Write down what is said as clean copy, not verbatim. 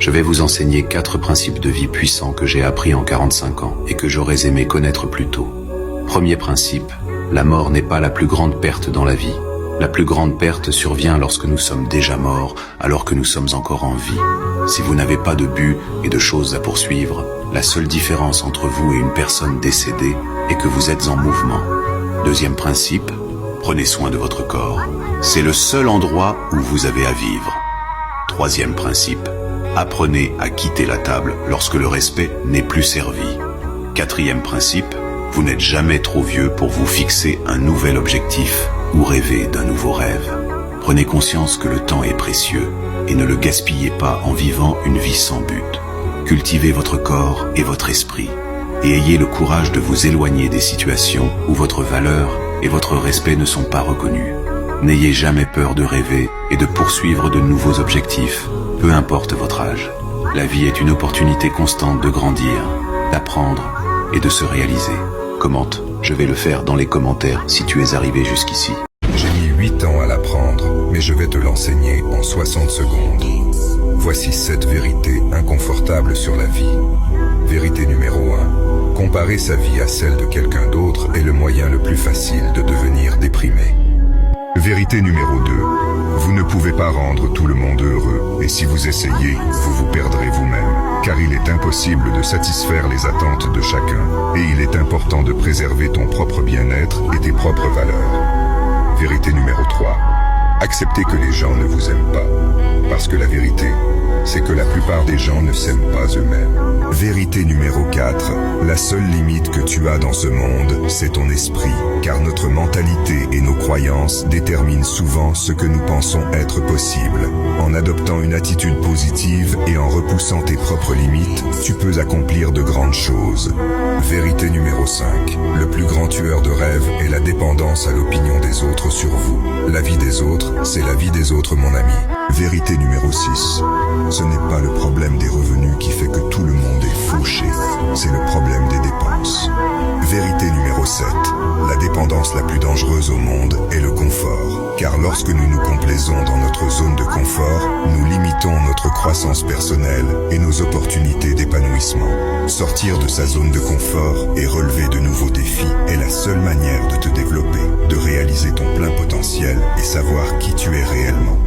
Je vais vous enseigner 4 principes de vie puissants que j'ai appris en 45 ans et que j'aurais aimé connaître plus tôt. Premier principe, la mort n'est pas la plus grande perte dans la vie. La plus grande perte survient lorsque nous sommes déjà morts, alors que nous sommes encore en vie. Si vous n'avez pas de but et de choses à poursuivre, la seule différence entre vous et une personne décédée est que vous êtes en mouvement. Deuxième principe, prenez soin de votre corps. C'est le seul endroit où vous avez à vivre. Troisième principe, apprenez à quitter la table lorsque le respect n'est plus servi. Quatrième principe, vous n'êtes jamais trop vieux pour vous fixer un nouvel objectif ou rêver d'un nouveau rêve. Prenez conscience que le temps est précieux et ne le gaspillez pas en vivant une vie sans but. Cultivez votre corps et votre esprit et ayez le courage de vous éloigner des situations où votre valeur et votre respect ne sont pas reconnus. N'ayez jamais peur de rêver et de poursuivre de nouveaux objectifs, peu importe votre âge. La vie est une opportunité constante de grandir, d'apprendre et de se réaliser. Commente, je vais le faire dans les commentaires si tu es arrivé jusqu'ici. J'ai mis 8 ans à l'apprendre, mais je vais te l'enseigner en 60 secondes. Voici 7 vérités inconfortables sur la vie. Vérité numéro 1. Comparer sa vie à celle de quelqu'un d'autre est le moyen le plus facile de devenir déprimé. Vérité numéro 2. Vous ne pouvez pas rendre tout le monde heureux, et si vous essayez, vous vous perdrez vous-même, car il est impossible de satisfaire les attentes de chacun, et il est important de préserver ton propre bien-être et tes propres valeurs. Vérité numéro 3. Acceptez que les gens ne vous aiment pas, parce que la vérité, c'est que la plupart des gens ne s'aiment pas eux-mêmes. Vérité numéro 4. La seule limite que tu as dans ce monde, c'est ton esprit, car notre mentalité et nos croyances déterminent souvent ce que nous pensons être possible. En adoptant une attitude positive et en repoussant tes propres limites, tu peux accomplir de grandes choses. Vérité numéro 5. Le plus grand tueur de rêves est la dépendance à l'opinion des autres sur vous. La vie des autres, c'est la vie des autres, mon ami. Vérité numéro 6. Ce n'est pas le problème des revenus qui fait que tout le monde est fauché, c'est le problème des dépenses. Vérité numéro 7. La dépendance la plus dangereuse au monde est le confort. Car lorsque nous nous complaisons dans notre zone de confort, nous limitons notre croissance personnelle et nos opportunités d'épanouissement. Sortir de sa zone de confort et relever de nouveaux défis est la seule manière de te développer, de réaliser ton plein potentiel et savoir qui tu es réellement.